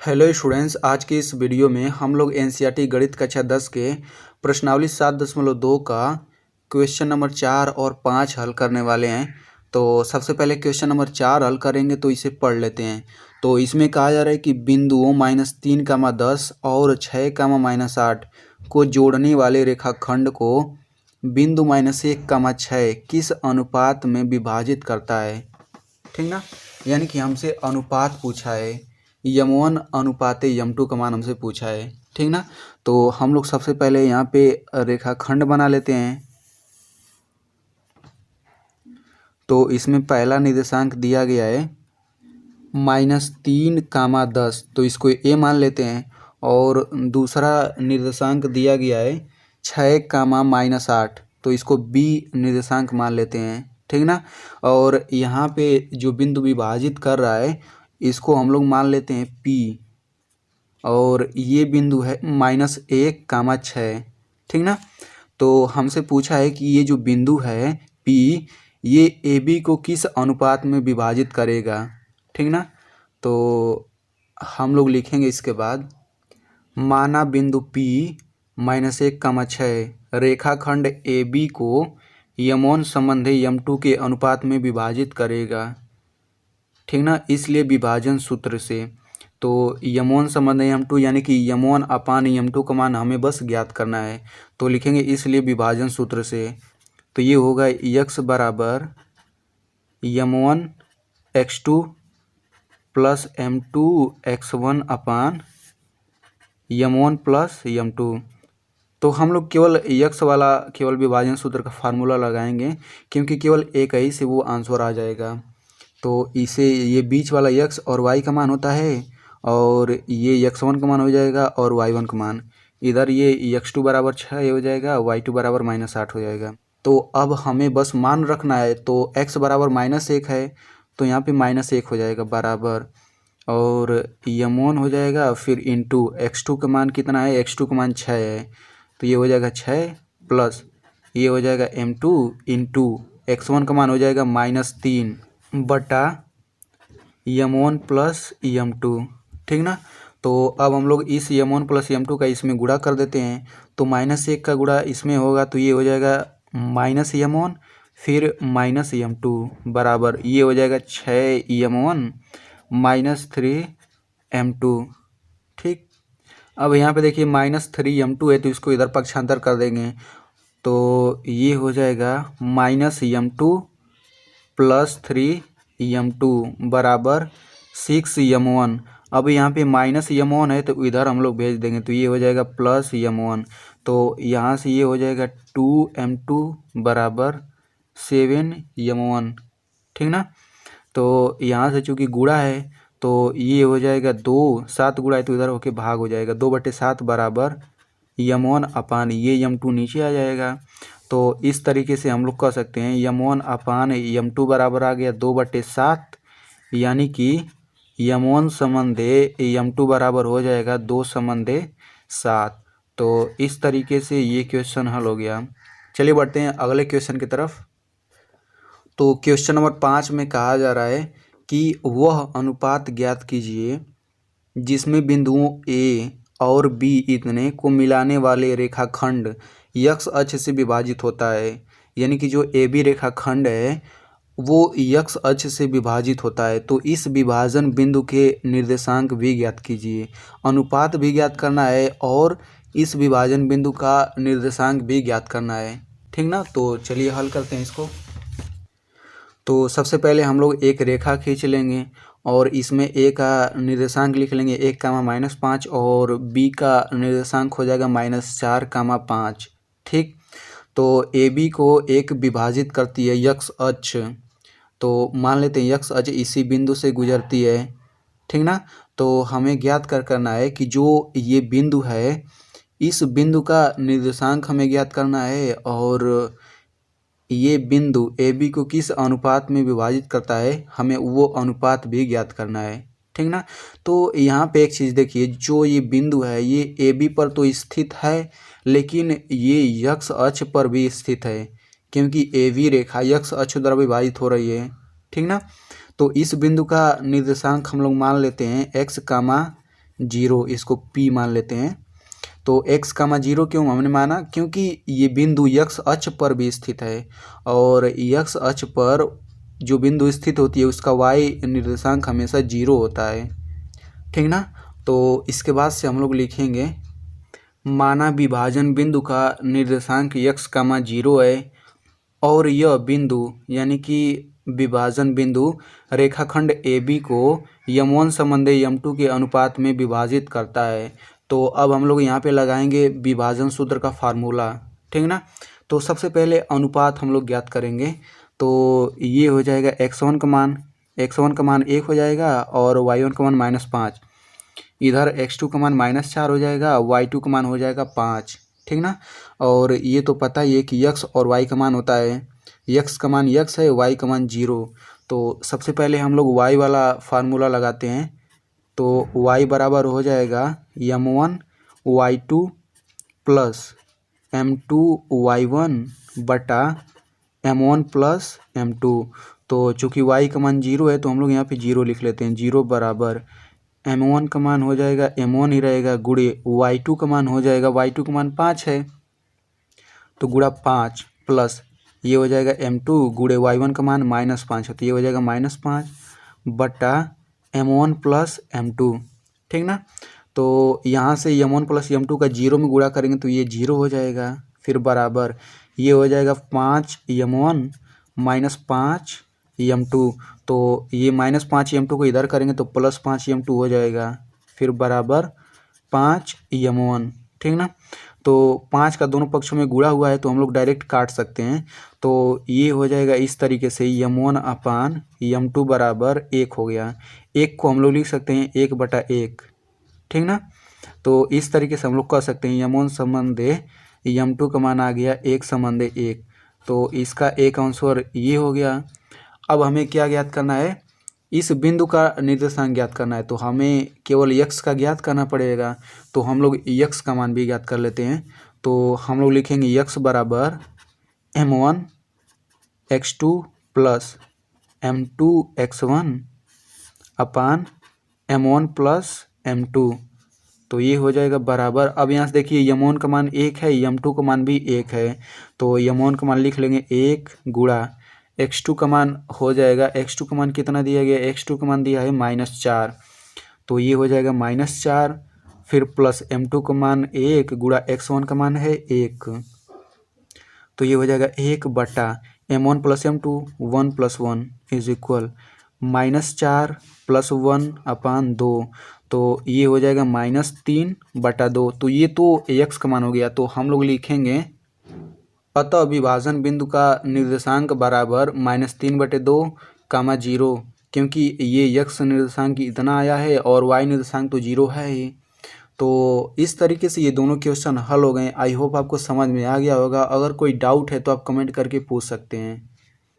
Hello students, आज की इस वीडियो में हम लोग एनसीईआरटी गणित कक्षा 10 के प्रश्नावली 7.2 का क्वेश्चन नंबर 4 और 5 हल करने वाले हैं। तो सबसे पहले क्वेश्चन नंबर 4 हल करेंगे, तो इसे पढ़ लेते हैं। तो इसमें कहा जा रहा है कि बिंदुओं -3, 10 और 6, -8 को जोड़ने वाले रेखाखंड को बिंदु -1, 6 किस अनुपात में विभाजित करता है। ठीक ना, यानी कि हमसे अनुपात पूछा है, यम1 अनुपाते यम2 का मान हमसे पूछा है। ठीक ना, तो हम लोग सबसे पहले यहाँ पे रेखाखंड बना लेते हैं। तो इसमें पहला निर्देशांक दिया गया है -3, 10, तो इसको ए मान लेते हैं। और दूसरा निर्देशांक दिया गया है 6, -8, तो इसको बी निर्देशांक मान लेते हैं। ठीक ना, और यहाँ पे जो बिंदु विभाजित कर रहा है इसको हम लोग मान लेते हैं पी, और ये बिंदु है -1, 6। ठीक ना, तो हमसे पूछा है कि ये जो बिंदु है पी, ये ए बी को किस अनुपात में विभाजित करेगा। ठीक ना, तो हम लोग लिखेंगे इसके बाद, माना बिंदु पी -1, 6 रेखाखंड ए बी को यम1 संबंधी यम2 के अनुपात में विभाजित करेगा। ठीक ना, इसलिए विभाजन सूत्र से तो यम1 संबंधी यम2 यानी कि यम1 अपान यम2 का मान हमें बस ज्ञात करना है। तो लिखेंगे इसलिए विभाजन सूत्र से, तो ये होगा x बराबर यम1 x2 प्लस m2 x1 अपान यम1 प्लस यम2। तो हम लोग केवल x वाला केवल विभाजन सूत्र का फार्मूला लगाएंगे, क्योंकि केवल एक ही से वो आंसर आ जाएगा। तो इसे ये बीच वाला x और y का मान होता है, और ये x1 का मान हो जाएगा और y1 का मान, इधर ये x2 बराबर 6 हो जाएगा, y2 बराबर -8 हो जाएगा। तो अब हमें बस मान रखना है, तो x बराबर -1 है, तो यहाँ पे -1 हो जाएगा बराबर, और यम1 हो जाएगा, फिर इंटू x2 का मान कितना है, x2 का मान 6 है, तो ये हो जाएगा 6 प्लस ये हो जाएगा m2 इंटू x1 का मान हो जाएगा -3 बटा यम1 प्लस यम2। ठीक ना, तो अब हम लोग इस यम1 प्लस यम2 का इसमें गुणा कर देते हैं। तो -1 का गुणा इसमें होगा, तो ये हो जाएगा -यम1 फिर -यम2 बराबर ये हो जाएगा 6 यम1 -3 m2। ठीक, अब यहाँ पे देखिए -3 m2 है, तो इसको इधर पक्षांतर कर देंगे, तो ये हो जाएगा -m2 प्लस 3 यम2 बराबर 6 यम1। अब यहाँ पे -यम1 है, तो इधर हम लोग भेज देंगे, तो ये हो जाएगा प्लस यम1। तो यहाँ से ये हो जाएगा 2m2 बराबर 7 यम1। ठीक ना, तो यहाँ से चूँकि गुणा है, तो ये हो जाएगा 2, 7 गुणा है तो इधर होके भाग हो जाएगा, 2/7 बराबर यम1 अपान ये यम2 नीचे आ जाएगा। तो इस तरीके से हम लोग कह सकते हैं यम1 अपान यम2 बराबर आ गया 2/7, यानी कि यम1 संबंधे यम2 बराबर हो जाएगा 2/7। तो इस तरीके से ये क्वेश्चन हल हो गया। चलिए बढ़ते हैं अगले क्वेश्चन की तरफ। तो क्वेश्चन नंबर 5 में कहा जा रहा है कि वह अनुपात ज्ञात कीजिए जिसमें बिंदुओं ए और बी इतने को मिलाने वाले रेखाखंड यक्स अक्ष से विभाजित होता है। यानी कि जो ए बी रेखाखंड है वो यक्स अक्ष से विभाजित होता है। तो इस विभाजन बिंदु के निर्देशांक भी ज्ञात कीजिए, अनुपात भी ज्ञात करना है और इस विभाजन बिंदु का निर्देशांक भी ज्ञात करना है। ठीक ना, तो चलिए हल करते हैं इसको। तो सबसे पहले हम लोग एक रेखा खींच लेंगे और इसमें ए का निर्देशांक लिख लेंगे 1, -5, और बी का निर्देशांक हो जाएगा -4, 5। ठीक, तो ए बी को एक विभाजित करती है यक्स अक्ष, तो मान लेते हैं यक्स अक्ष इसी बिंदु से गुजरती है। ठीक ना, तो हमें ज्ञात करना है कि जो ये बिंदु है इस बिंदु का निर्देशांक हमें ज्ञात करना है, और ये बिंदु ए बी को किस अनुपात में विभाजित करता है हमें वो अनुपात भी ज्ञात करना है। ठीक ना, तो यहाँ पे एक चीज़ देखिए, जो ये बिंदु है ये ए बी पर तो स्थित है, लेकिन ये यक्स अक्ष पर भी स्थित है, क्योंकि ए बी रेखा यक्स अक्ष द्वारा विभाजित हो रही है। ठीक ना, तो इस बिंदु का निर्देशांक हम लोग मान लेते हैं x, जीरो, इसको P मान लेते हैं। तो x कामा जीरो क्यों हमने माना, क्योंकि ये बिंदु x अक्ष पर भी स्थित है और x अक्ष पर जो बिंदु स्थित होती है उसका y निर्देशांक हमेशा जीरो होता है, ठीक ना। तो इसके बाद से हम लोग लिखेंगे माना विभाजन बिंदु का निर्देशांक x कामा जीरो है और यह बिंदु यानी कि विभाजन बिंदु रेखाखंड AB को m1 संबंधी m2 के अनुपात में विभाजित करता है। तो अब हम लोग यहाँ पे लगाएंगे विभाजन सूत्र का फार्मूला, ठीक ना। तो सबसे पहले अनुपात हम लोग ज्ञात करेंगे। तो ये हो जाएगा x1 का मान 1 हो जाएगा और y1 का मान -5, इधर x2 का मान -4 हो जाएगा, y2 का मान हो जाएगा 5, ठीक ना। और ये तो पता ही है कि x और y का मान होता है, x का मान x है, y का मान 0। तो सबसे पहले हम लोग y वाला फार्मूला लगाते हैं। तो y बराबर हो जाएगा m1 y2 plus m2 y1 बटा m1 प्लस m2। तो चूँकि y का मान 0 है तो हम लोग यहाँ पे 0 लिख लेते हैं। 0 बराबर m1 का मान हो जाएगा m1 ही रहेगा, गुणे y2 का मान हो जाएगा, y2 का मान 5 है तो गुणा 5 प्लस ये हो जाएगा m2 गुणे y1 का मान -5 है तो ये हो जाएगा -5 बटा m1 प्लस m2, ठीक ना। तो यहाँ से m1 प्लस m2 का 0 में गुणा करेंगे तो ये 0 हो जाएगा, फिर बराबर ये हो जाएगा 5m1 -5 m2। तो ये -5 m2 को इधर करेंगे तो +5 m2 हो जाएगा, फिर बराबर 5m1, ठीक ना। तो 5 का दोनों पक्षों में गुणा हुआ है तो हम लोग डायरेक्ट काट सकते हैं। तो ये हो जाएगा इस तरीके से m1 अपान m2 बराबर 1 हो गया। 1 को हम लोग लिख सकते हैं 1/1, ठीक ना। तो इस तरीके से हम लोग कर सकते हैं m1 संबंधे m2 का मान आ गया 1 संबंधे 1। तो इसका एक आंसर ये हो गया। अब हमें क्या ज्ञात करना है, इस बिंदु का निर्देशांक ज्ञात करना है। तो हमें केवल x का ज्ञात करना पड़ेगा। तो हम लोग x का मान भी ज्ञात कर लेते हैं। तो हम लोग लिखेंगे x बराबर m1 x2 plus m2 x1 अपान m1 प्लस m2। तो ये हो जाएगा बराबर, अब यहाँ से देखिए m1 का मान 1 है, m2 का मान भी 1 है, तो m1 का मान लिख लेंगे 1 गुणा x2 का मान हो जाएगा, x2 का मान कितना दिया गया, x2 का मान दिया है -4, तो ये हो जाएगा -4, फिर प्लस m2 का मान 1 गुणा x1 का मान है 1, तो ये हो जाएगा 1 बटा m1 plus m2 1 + 1 is equal -4 + 1 अपान 2। तो ये हो जाएगा -3/2। तो ये तो x का मान हो गया। तो हम लोग लिखेंगे अतः विभाजन बिंदु का निर्देशांक बराबर -3/2 कामा 0, क्योंकि ये x निर्देशांक इतना आया है और y निर्देशांक तो 0 है ही। तो इस तरीके से ये दोनों क्वेश्चन हल हो गए। आई होप आपको समझ में आ गया होगा। अगर कोई डाउट है तो आप कमेंट करके पूछ सकते हैं।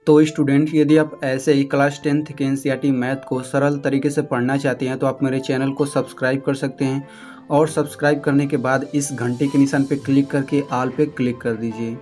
तो स्टूडेंट, यदि आप ऐसे ही क्लास 10th के NCERT मैथ को सरल तरीके से पढ़ना चाहते हैं तो आप मेरे चैनल को सब्सक्राइब कर सकते हैं और सब्सक्राइब करने के बाद इस घंटे के निशान पे क्लिक करके ऑल पे क्लिक कर दीजिए।